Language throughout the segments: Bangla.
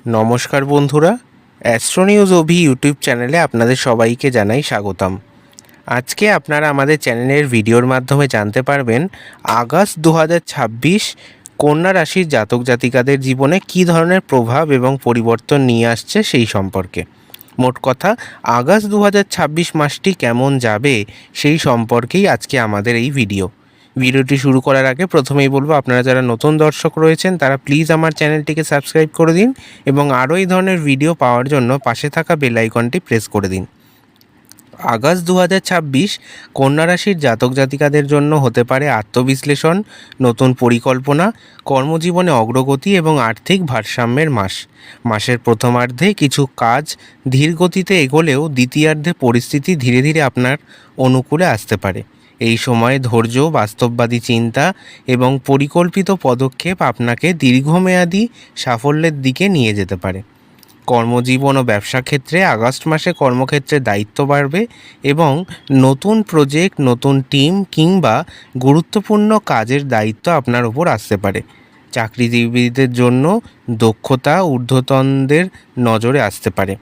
নমস্কার বন্ধুরা, অ্যাস্ট্রো নিউজ অভি ইউটিউব চ্যানেলে আপনাদের সবাইকে জানাই স্বাগতম। আজকে আপনারা আমাদের চ্যানেলের ভিডিওর মাধ্যমে জানতে পারবেন আগস্ট 2026 কন্যা রাশির জাতক জাতিকাদের জীবনে কী ধরনের প্রভাব এবং পরিবর্তন নিয়ে আসছে সেই সম্পর্কে। মোট কথা, আগস্ট 2026 মাসটি কেমন যাবে সেই সম্পর্কেই আজকে আমাদের এই ভিডিওটি শুরু করার আগে প্রথমেই বলবো, আপনারা যারা নতুন দর্শক রয়েছেন তারা প্লিজ আমার চ্যানেলটিকে সাবস্ক্রাইব করে দিন এবং আরও এই ধরনের ভিডিও পাওয়ার জন্য পাশে থাকা বেল আইকনটি প্রেস করে দিন। আগস্ট 2026 কন্যা রাশির জাতক জাতিকাদের জন্য হতে পারে আত্মবিশ্লেষণ, নতুন পরিকল্পনা, কর্মজীবনে অগ্রগতি এবং আর্থিক ভারসাম্যের মাস। মাসের প্রথমার্ধে কিছু কাজ ধীর গতিতে এগোলেও দ্বিতীয়ার্ধে পরিস্থিতি ধীরে ধীরে আপনার অনুকূলে আসতে পারে। এই সময়ে ধৈর্য, বাস্তববাদী চিন্তা এবং পরিকল্পিত পদক্ষেপ আপনাকে দীর্ঘমেয়াদী সাফল্যের দিকে নিয়ে যেতে পারে। কর্মজীবন ও ব্যবসা ক্ষেত্রে আগস্ট মাসে কর্মক্ষেত্রে দায়িত্ব বাড়বে এবং নতুন প্রজেক্ট, নতুন টিম কিংবা গুরুত্বপূর্ণ কাজের দায়িত্ব আপনার উপর আসতে পারে। চাকরিজীবীদের জন্য দক্ষতা ঊর্ধ্বতনদের নজরে আসতে পারে।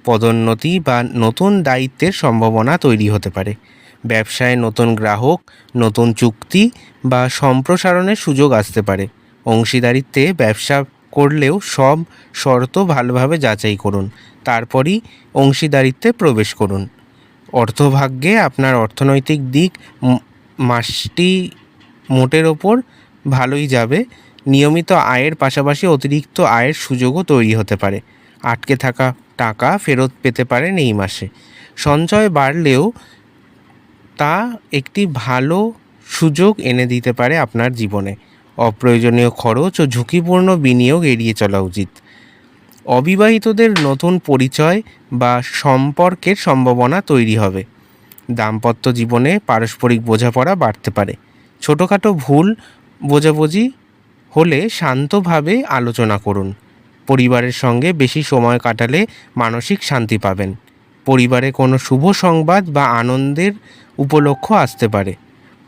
পদোন্নতি বা নতুন দায়িত্বের সম্ভাবনা তৈরি হতে পারে। ব্যবসায় নতুন গ্রাহক, নতুন চুক্তি বা সম্প্রসারণের সুযোগ আসতে পারে। অংশীদারিত্বে ব্যবসা করলেও সব শর্ত ভালোভাবে যাচাই করুন, তারপরই অংশীদারিত্বে প্রবেশ করুন। অর্থভাগ্যে আপনার অর্থনৈতিক দিক মাসটি মোটের ওপর ভালোই যাবে। নিয়মিত আয়ের পাশাপাশি অতিরিক্ত আয়ের সুযোগও তৈরি হতে পারে। আটকে থাকা টাকা ফেরত পেতে পারেন এই মাসে। সঞ্চয় বাড়লেও তা একটি ভালো সুযোগ এনে দিতে পারে আপনার জীবনে। অপ্রয়োজনীয় খরচ ও ঝুঁকিপূর্ণ বিনিয়োগ এড়িয়ে চলা উচিত। অবিবাহিতদের নতুন পরিচয় বা সম্পর্কের সম্ভাবনা তৈরি হবে। দাম্পত্য জীবনে পারস্পরিক বোঝাপড়া বাড়তে পারে। ছোটোখাটো ভুল বোঝাবুঝি হলে শান্তভাবে আলোচনা করুন। পরিবারের সঙ্গে বেশি সময় কাটালে মানসিক শান্তি পাবেন। পরিবারে কোনো শুভ সংবাদ বা আনন্দের উপলক্ষ আসতে পারে।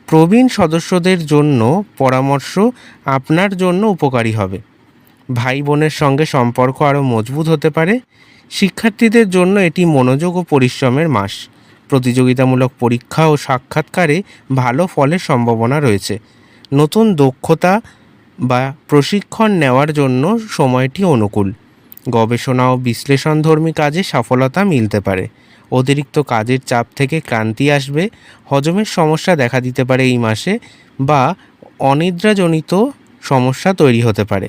প্রবীণ সদস্যদের জন্য পরামর্শ আপনার জন্য উপকারী হবে। ভাই বোনের সঙ্গে সম্পর্ক আরও মজবুত হতে পারে। শিক্ষার্থীদের জন্য এটি মনোযোগ ও পরিশ্রমের মাস। প্রতিযোগিতামূলক পরীক্ষা ও সাক্ষাৎকারে ভালো ফলের সম্ভাবনা রয়েছে। নতুন দক্ষতা বা প্রশিক্ষণ নেওয়ার জন্য সময়টি অনুকূল। গবেষণা ও বিশ্লেষণধর্মী কাজে সফলতা মিলতে পারে। অতিরিক্ত কাজের চাপ থেকে ক্লান্তি আসবে। হজমের সমস্যা দেখা দিতে পারে এই মাসে বা অনিদ্রাজনিত সমস্যা তৈরি হতে পারে।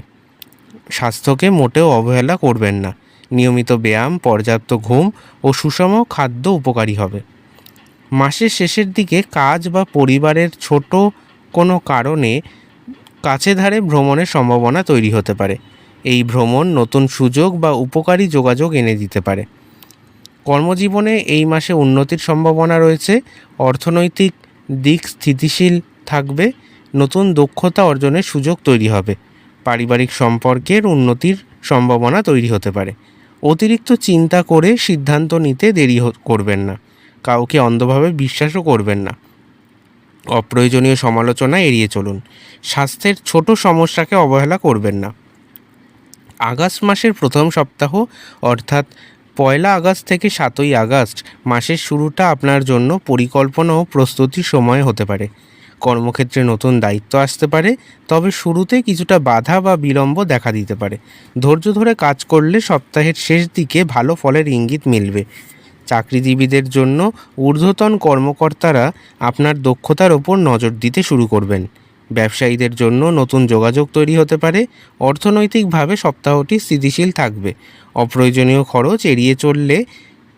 স্বাস্থ্যকে মোটেও অবহেলা করবেন না। নিয়মিত ব্যায়াম, পর্যাপ্ত ঘুম ও সুষম খাদ্য উপকারী হবে। মাসের শেষের দিকে কাজ বা পরিবারের ছোট কোনো কারণে কাছে ধারে ভ্রমণের সম্ভাবনা তৈরি হতে পারে। এই ভ্রমণ নতুন সুযোগ বা উপকারী যোগাযোগ এনে দিতে পারে। কর্মজীবনে এই মাসে উন্নতির সম্ভাবনা রয়েছে। অর্থনৈতিক দিক স্থিতিশীল থাকবে। নতুন দক্ষতা অর্জনের সুযোগ তৈরি হবে। পারিবারিক সম্পর্কের উন্নতির সম্ভাবনা তৈরি হতে পারে। অতিরিক্ত চিন্তা করে সিদ্ধান্ত নিতে দেরি করবেন না। কাউকে অন্ধভাবে বিশ্বাসও করবেন না। অপ্রয়োজনীয় সমালোচনা এড়িয়ে চলুন। স্বাস্থ্যের ছোট সমস্যাকে অবহেলা করবেন না। আগস্ট মাসের প্রথম সপ্তাহ অর্থাৎ 1 আগস্ট থেকে 7 আগস্ট মাসের শুরুটা আপনার জন্য পরিকল্পনা ও প্রস্তুতির সময় হতে পারে। কর্মক্ষেত্রে নতুন দায়িত্ব আসতে পারে, তবে শুরুতে কিছুটা বাধা বা বিলম্ব দেখা দিতে পারে। ধৈর্য ধরে কাজ করলে সপ্তাহের শেষ দিকে ভালো ফলের ইঙ্গিত মিলবে। চাকরিজীবীদের জন্য ঊর্ধ্বতন কর্মকর্তারা আপনার দক্ষতার ওপর নজর দিতে শুরু করবেন। ব্যবসায়ীদের জন্য নতুন যোগাযোগ তৈরি হতে পারে। অর্থনৈতিকভাবে সপ্তাহটি স্থিতিশীল থাকবে। অপ্রয়োজনীয় খরচ এড়িয়ে চললে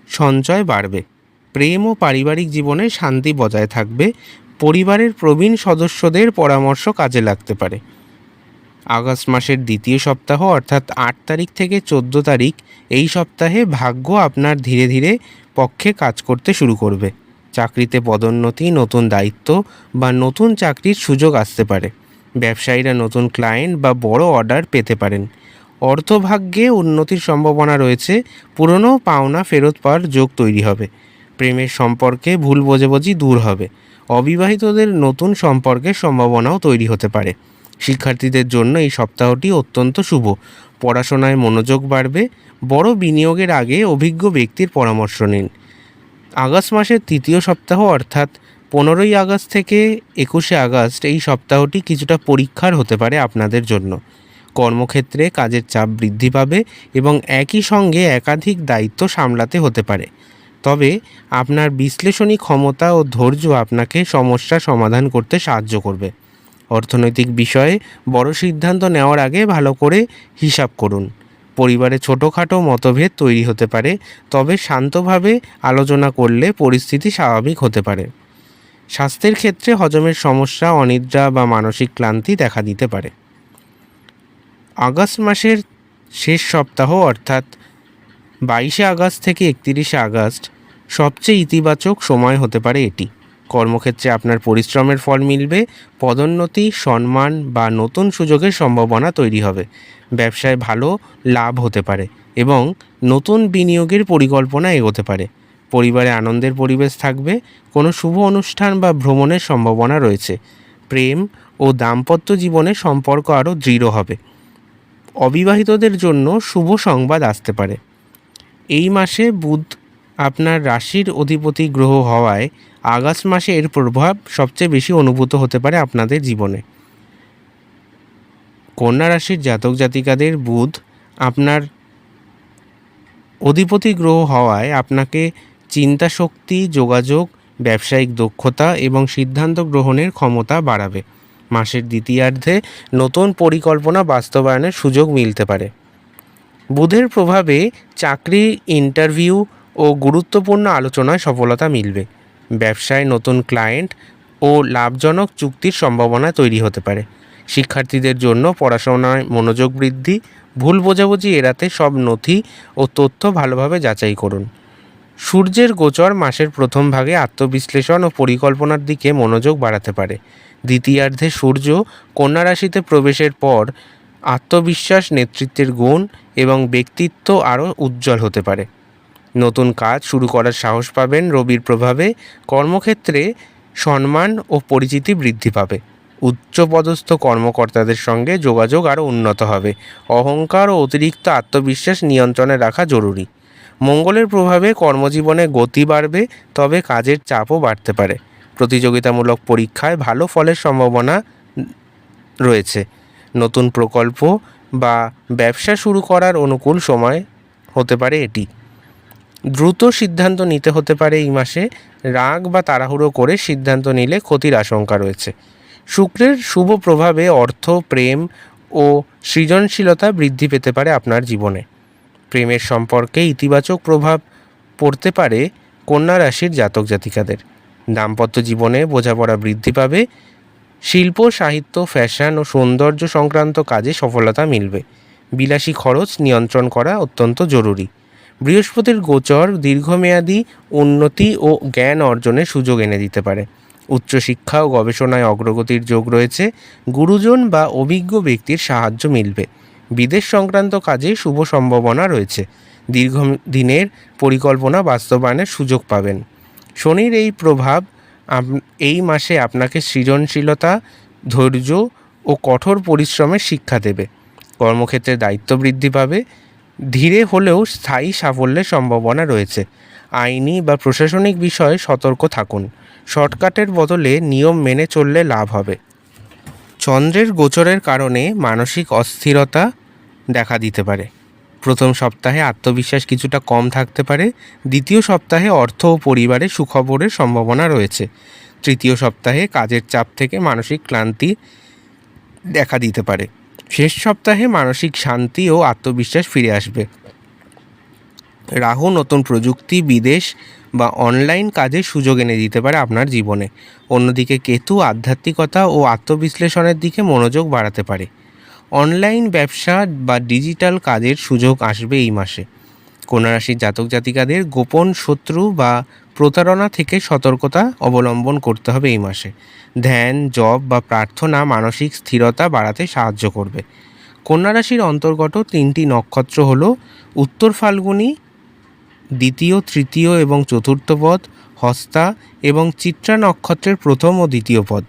সঞ্চয় বাড়বে। প্রেম ও পারিবারিক জীবনে শান্তি বজায় থাকবে। পরিবারের প্রবীণ সদস্যদের পরামর্শ কাজে লাগতে পারে। আগস্ট মাসের দ্বিতীয় সপ্তাহ অর্থাৎ 8 তারিখ থেকে 14 তারিখ, এই সপ্তাহে ভাগ্য আপনার ধীরে ধীরে পক্ষে কাজ করতে শুরু করবে। চাকরিতে পদোন্নতি, নতুন দায়িত্ব বা নতুন চাকরির সুযোগ আসতে পারে। ব্যবসায়ীরা নতুন ক্লায়েন্ট বা বড় অর্ডার পেতে পারেন। অর্থভাগ্যে উন্নতির সম্ভাবনা রয়েছে। পুরনো পাওনা ফেরত পাওয়ার যোগ তৈরি হবে। প্রেমের সম্পর্কে ভুল বোঝাবুঝি দূর হবে। অবিবাহিতদের নতুন সম্পর্কের সম্ভাবনাও তৈরি হতে পারে। শিক্ষার্থীদের জন্য এই সপ্তাহটি অত্যন্ত শুভ। পড়াশোনায় মনোযোগ বাড়বে। বড় বিনিয়োগের আগে অভিজ্ঞ ব্যক্তির পরামর্শ নিন। আগস্ট মাসের তৃতীয় সপ্তাহ অর্থাৎ 15ই আগস্ট থেকে 21শে আগস্ট এই সপ্তাহটি কিছুটা পরীক্ষার হতে পারে আপনাদের জন্য। কর্মক্ষেত্রে কাজের চাপ বৃদ্ধি পাবে এবং একই সঙ্গে একাধিক দায়িত্ব সামলাতে হতে পারে। তবে আপনার বিশ্লেষণী ক্ষমতা ও ধৈর্য আপনাকে সমস্যা সমাধান করতে সাহায্য করবে। অর্থনৈতিক বিষয়ে বড় সিদ্ধান্ত নেওয়ার আগে ভালো করে হিসাব করুন। পরিবারে ছোটোখাটো মতভেদ তৈরি হতে পারে, তবে শান্তভাবে আলোচনা করলে পরিস্থিতি স্বাভাবিক হতে পারে। স্বাস্থ্যের ক্ষেত্রে হজমের সমস্যা, অনিদ্রা বা মানসিক ক্লান্তি দেখা দিতে পারে। আগস্ট মাসের শেষ সপ্তাহ অর্থাৎ 22শে আগস্ট থেকে 31শে আগস্ট সবচেয়ে ইতিবাচক সময় হতে পারে এটি। কর্মক্ষেত্রে আপনার পরিশ্রমের ফল মিলবে, পদোন্নতি, সম্মান বা নতুন সুযোগের সম্ভাবনা তৈরি হবে। ব্যবসায় ভালো লাভ হতে পারে এবং নতুন বিনিয়োগের পরিকল্পনা এগোতে পারে। পরিবারে আনন্দের পরিবেশ থাকবে, কোনো শুভ অনুষ্ঠান বা ভ্রমণের সম্ভাবনা রয়েছে। প্রেম ও দাম্পত্য জীবনে সম্পর্ক আরও দৃঢ় হবে। অবিবাহিতদের জন্য শুভ সংবাদ আসতে পারে। এই মাসে বুধ আপনার রাশির অধিপতি গ্রহ হওয়ায় আগস্ট মাসে এর প্রভাব সবচেয়ে বেশি অনুভূত হতে পারে আপনাদের জীবনে। কন্যা রাশির জাতক জাতিকাদের বুধ আপনার অধিপতি গ্রহ হওয়ায় আপনাকে চিন্তা শক্তি, যোগাযোগ, ব্যবসায়িক দক্ষতা এবং সিদ্ধান্ত গ্রহণের ক্ষমতা বাড়াবে। মাসের দ্বিতীয়ার্ধে নতুন পরিকল্পনা বাস্তবায়নের সুযোগ মিলতে পারে। বুধের প্রভাবে চাকরি, ইন্টারভিউ ও গুরুত্বপূর্ণ আলোচনায় সফলতা মিলবে। ব্যবসায় নতুন ক্লায়েন্ট ও লাভজনক চুক্তির সম্ভাবনা তৈরি হতে পারে। শিক্ষার্থীদের জন্য পড়াশোনায় মনোযোগ বৃদ্ধি, ভুল বোঝাবুঝি এড়াতে সব নথি ও তথ্য ভালোভাবে যাচাই করুন। সূর্যের গোচর মাসের প্রথম ভাগে আত্মবিশ্লেষণ ও পরিকল্পনার দিকে মনোযোগ বাড়াতে পারে। দ্বিতীয়ার্ধে সূর্য কন্যা রাশিতে প্রবেশের পর আত্মবিশ্বাস, নেতৃত্বের গুণ এবং ব্যক্তিত্ব আরও উজ্জ্বল হতে পারে। নতুন কাজ শুরু করার সাহস পাবেন। রবির প্রভাবে কর্মক্ষেত্রে সম্মান ও পরিচিতি বৃদ্ধি পাবে। উচ্চপদস্থ কর্মকর্তাদের সঙ্গে যোগাযোগ আরও উন্নত হবে। অহংকার ও অতিরিক্ত আত্মবিশ্বাস নিয়ন্ত্রণে রাখা জরুরি। মঙ্গলের প্রভাবে কর্মজীবনে গতি বাড়বে, তবে কাজের চাপও বাড়তে পারে। প্রতিযোগিতামূলক পরীক্ষায় ভালো ফলের সম্ভাবনা রয়েছে। নতুন প্রকল্প বা ব্যবসা শুরু করার অনুকূল সময় হতে পারে এটি। দ্রুত সিদ্ধান্ত নিতে হতে পারে এই মাসে। রাগ বা তাড়াহুড়ো করে সিদ্ধান্ত নিলে ক্ষতির আশঙ্কা রয়েছে। শুক্রের শুভ প্রভাবে অর্থ, প্রেম ও সৃজনশীলতা বৃদ্ধি পেতে পারে আপনার জীবনে। প্রেমের সম্পর্কে ইতিবাচক প্রভাব পড়তে পারে কন্যা রাশির জাতক জাতিকাদের। দাম্পত্য জীবনে বোঝাপড়া বৃদ্ধি পাবে। শিল্প, সাহিত্য, ফ্যাশন ও সৌন্দর্য সংক্রান্ত কাজে সফলতা মিলবে। বিলাসী খরচ নিয়ন্ত্রণ করা অত্যন্ত জরুরি। বৃহস্পতির গোচর দীর্ঘমেয়াদী উন্নতি ও জ্ঞান অর্জনের সুযোগ এনে দিতে পারে। উচ্চশিক্ষা ও গবেষণায় অগ্রগতির যোগ রয়েছে। গুরুজন বা অভিজ্ঞ ব্যক্তির সাহায্য মিলবে। বিদেশ সংক্রান্ত কাজে শুভ সম্ভাবনা রয়েছে। দীর্ঘদিনের পরিকল্পনা বাস্তবায়নের সুযোগ পাবেন। শনির এই প্রভাব এই মাসে আপনাকে সৃজনশীলতা, ধৈর্য ও কঠোর পরিশ্রমের শিক্ষা দেবে। কর্মক্ষেত্রে দায়িত্ব বৃদ্ধি পাবে। ধীরে হলেও স্থায়ী সাফল্যের সম্ভাবনা রয়েছে। আইনি বা প্রশাসনিক বিষয়ে সতর্ক থাকুন। শর্টকাটের বদলে নিয়ম মেনে চললে লাভ হবে। চন্দ্রের গোচরের কারণে মানসিক অস্থিরতা দেখা দিতে পারে। প্রথম সপ্তাহে আত্মবিশ্বাস কিছুটা কম থাকতে পারে। দ্বিতীয় সপ্তাহে অর্থ ও পরিবারের সুখবরের সম্ভাবনা রয়েছে। তৃতীয় সপ্তাহে কাজের চাপ থেকে মানসিক ক্লান্তি দেখা দিতে পারে। শেষ সপ্তাহে মানসিক শান্তি ও আত্মবিশ্বাস ফিরে আসবে। রাহু নতুন প্রযুক্তি, বিদেশ বা অনলাইন কাজের সুযোগ এনে দিতে পারে আপনার জীবনে। অন্যদিকে কেতু আধ্যাত্মিকতা ও আত্মবিশ্লেষণের দিকে মনোযোগ বাড়াতে পারে। অনলাইন ব্যবসা বা ডিজিটাল কাজের সুযোগ আসবে এই মাসে। কন্যা রাশির জাতক জাতিকাদের গোপন শত্রু বা প্রতারণা থেকে সতর্কতা অবলম্বন করতে হবে এই মাসে। ধ্যান, জপ বা প্রার্থনা মানসিক স্থিরতা বাড়াতে সাহায্য করবে। কন্যা রাশির অন্তর্গত 3টি নক্ষত্র হল উত্তর ফাল্গুনী, দ্বিতীয়, তৃতীয় এবং চতুর্থ পদ, হস্তা এবং চিত্রা নক্ষত্রের প্রথম ও দ্বিতীয় পদ।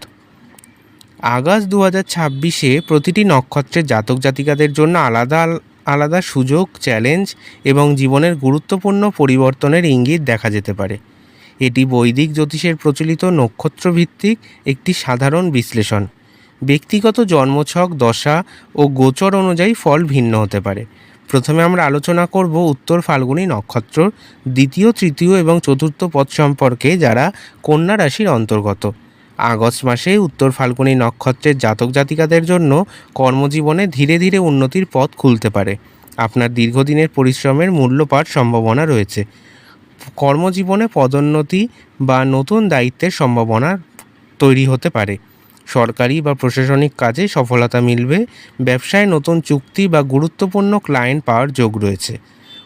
আগস্ট 2026-এ প্রতিটি নক্ষত্রের জাতক জাতিকাদের জন্য আলাদা আলাদা সুযোগ, চ্যালেঞ্জ এবং জীবনের গুরুত্বপূর্ণ পরিবর্তনের ইঙ্গিত দেখা যেতে পারে। এটি বৈদিক জ্যোতিষের প্রচলিত নক্ষত্রভিত্তিক একটি সাধারণ বিশ্লেষণ। ব্যক্তিগত জন্মছক, দশা ও গোচর অনুযায়ী ফল ভিন্ন হতে পারে। প্রথমে আমরা আলোচনা করব উত্তর ফাল্গুনী নক্ষত্র, দ্বিতীয়, তৃতীয় এবং চতুর্থ পদ সম্পর্কে, যারা কন্যা রাশির অন্তর্গত। আগস্ট মাসে উত্তর ফাল্গুনী নক্ষত্রের জাতক জাতিকাদের জন্য কর্মজীবনে ধীরে ধীরে উন্নতির পথ খুলতে পারে। আপনার দীর্ঘদিনের পরিশ্রমের মূল্য পাওয়ার সম্ভাবনা রয়েছে। কর্মজীবনে পদোন্নতি বা নতুন দায়িত্বের সম্ভাবনা তৈরি হতে পারে। সরকারি বা প্রশাসনিক কাজে সফলতা মিলবে। ব্যবসায় নতুন চুক্তি বা গুরুত্বপূর্ণ ক্লায়েন্ট পাওয়ার যোগ রয়েছে।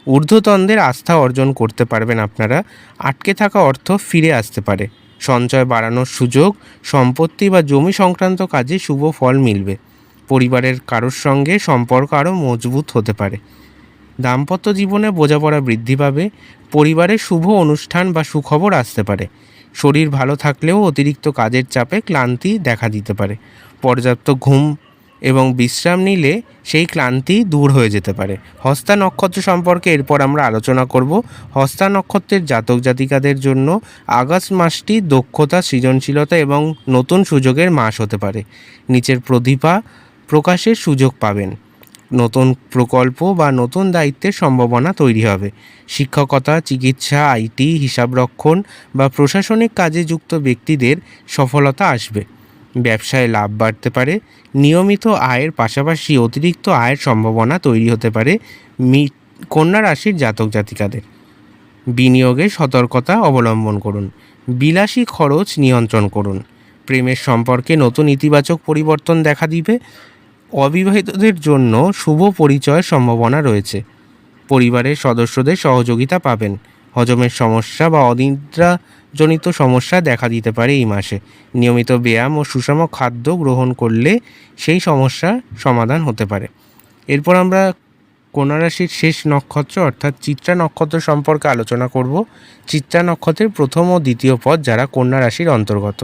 ঊর্ধ্বতনদের আস্থা অর্জন করতে পারবেন আপনারা। আটকে থাকা অর্থ ফিরে আসতে পারে। সঞ্চয় বাড়ানোর সুযোগ, সম্পত্তি বা জমি সংক্রান্ত কাজে শুভ ফল মিলবে। পরিবারের কারোর সঙ্গে সম্পর্ক আরও মজবুত হতে পারে। দাম্পত্য জীবনে বোঝাপড়া বৃদ্ধি পাবে। পরিবারে শুভ অনুষ্ঠান বা সুখবর আসতে পারে। শরীর ভালো থাকলেও অতিরিক্ত কাজের চাপে ক্লান্তি দেখা দিতে পারে। পর্যাপ্ত ঘুম এবং বিশ্রাম নিলে সেই ক্লান্তি দূর হয়ে যেতে পারে। হস্তা নক্ষত্র সম্পর্কে এরপর আমরা আলোচনা করব। হস্তা নক্ষত্রের জাতক জাতিকাদের জন্য আগস্ট মাসটি দক্ষতা, সৃজনশীলতা এবং নতুন সুযোগের মাস হতে পারে। নিচের প্রতিভা প্রকাশের সুযোগ পাবেন। নতুন প্রকল্প বা নতুন দায়িত্বের সম্ভাবনা তৈরি হবে। শিক্ষকতা, চিকিৎসা, আইটি, হিসাবরক্ষণ বা প্রশাসনিক কাজে যুক্ত ব্যক্তিদের সফলতা আসবে। ব্যবসায় লাভ বাড়তে পারে। নিয়মিত আয়ের পাশাপাশি অতিরিক্ত আয়ের সম্ভাবনা তৈরি হতে পারে কন্যা রাশির জাতক জাতিকাদের। বিনিয়োগে সতর্কতা অবলম্বন করুন। বিলাসী খরচ নিয়ন্ত্রণ করুন। প্রেমের সম্পর্কে নতুন ইতিবাচক পরিবর্তন দেখা দিবে। অবিবাহিতদের জন্য শুভ পরিচয়ের সম্ভাবনা রয়েছে। পরিবারের সদস্যদের সহযোগিতা পাবেন। হজমের সমস্যা বা অনিদ্রাজনিত সমস্যা দেখা দিতে পারে এই মাসে। নিয়মিত ব্যায়াম ও সুষম খাদ্য গ্রহণ করলে সেই সমস্যা সমাধান হতে পারে। এরপর আমরা কন্যা রাশির শেষ নক্ষত্র অর্থাৎ চিত্রা নক্ষত্র সম্পর্কে আলোচনা করব। চিত্রা নক্ষত্রের প্রথম ও দ্বিতীয় পদ, যারা কন্যা রাশির অন্তর্গত।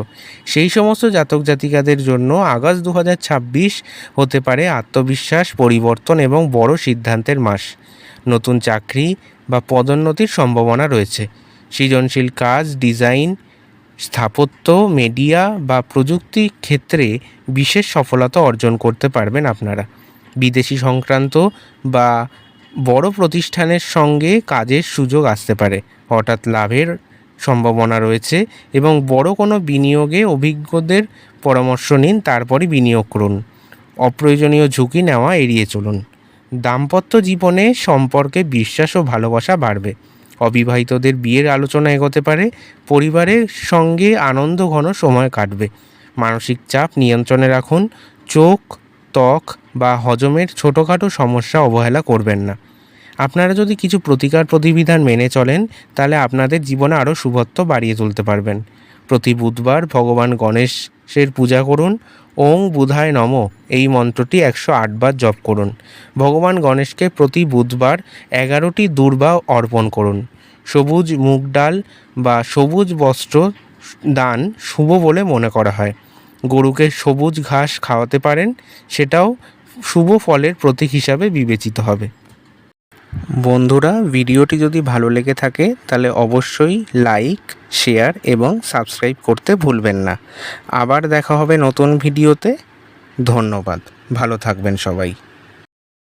সেই সমস্ত জাতক জাতিকাদের জন্য আগস্ট 2026 হতে পারে আত্মবিশ্বাস, পরিবর্তন এবং বড় সিদ্ধান্তের মাস। নতুন চাকরি বা পদোন্নতির সম্ভাবনা রয়েছে। সৃজনশীল কাজ, ডিজাইন, স্থাপত্য, মিডিয়া বা প্রযুক্তি ক্ষেত্রে বিশেষ সফলতা অর্জন করতে পারবেন আপনারা। বিদেশি সংক্রান্ত বা বড় প্রতিষ্ঠানের সঙ্গে কাজের সুযোগ আসতে পারে। হঠাৎ লাভের সম্ভাবনা রয়েছে এবং বড় কোনো বিনিয়োগে অভিজ্ঞদের পরামর্শ নিন, তারপরে বিনিয়োগ করুন। অপ্রয়োজনীয় ঝুঁকি নেওয়া এড়িয়ে চলুন। দাম্পত্য জীবনে সম্পর্কে বিশ্বাস ও ভালোবাসা বাড়বে। অবিবাহিতদের বিয়ের আলোচনা এগোতে পারে। পরিবারের সঙ্গে আনন্দঘন সময় কাটবে। মানসিক চাপ নিয়ন্ত্রণে রাখুন। চোখ, ত্বক বা হজমের ছোটোখাটো সমস্যা অবহেলা করবেন না। আপনারা যদি কিছু প্রতিবিধান মেনে চলেন, তাহলে আপনাদের জীবনে আরও শুভত্ব বাড়িয়ে তুলতে পারবেন। প্রতি বুধবার ভগবান গণেশের পূজা করুন। ওং বুধায় নমঃ এই মন্ত্রটি 108 বার জপ করুন। ভগবান গণেশকে প্রতি বুধবার 11টি দূর্বা অর্পণ করুন। সবুজ মুগ ডাল বা সবুজ বস্ত্র দান শুভ বলে মনে করা হয়। গরুকে সবুজ ঘাস খাওয়াতে পারেন, সেটাও শুভ ফলের প্রতীক হিসাবে বিবেচিত হবে। বন্ধুরা, ভিডিওটি যদি ভালো লেগে থাকে তাহলে অবশ্যই লাইক, শেয়ার এবং সাবস্ক্রাইব করতে ভুলবেন না। আবার দেখা হবে নতুন ভিডিওতে। ধন্যবাদ। ভালো থাকবেন সবাই।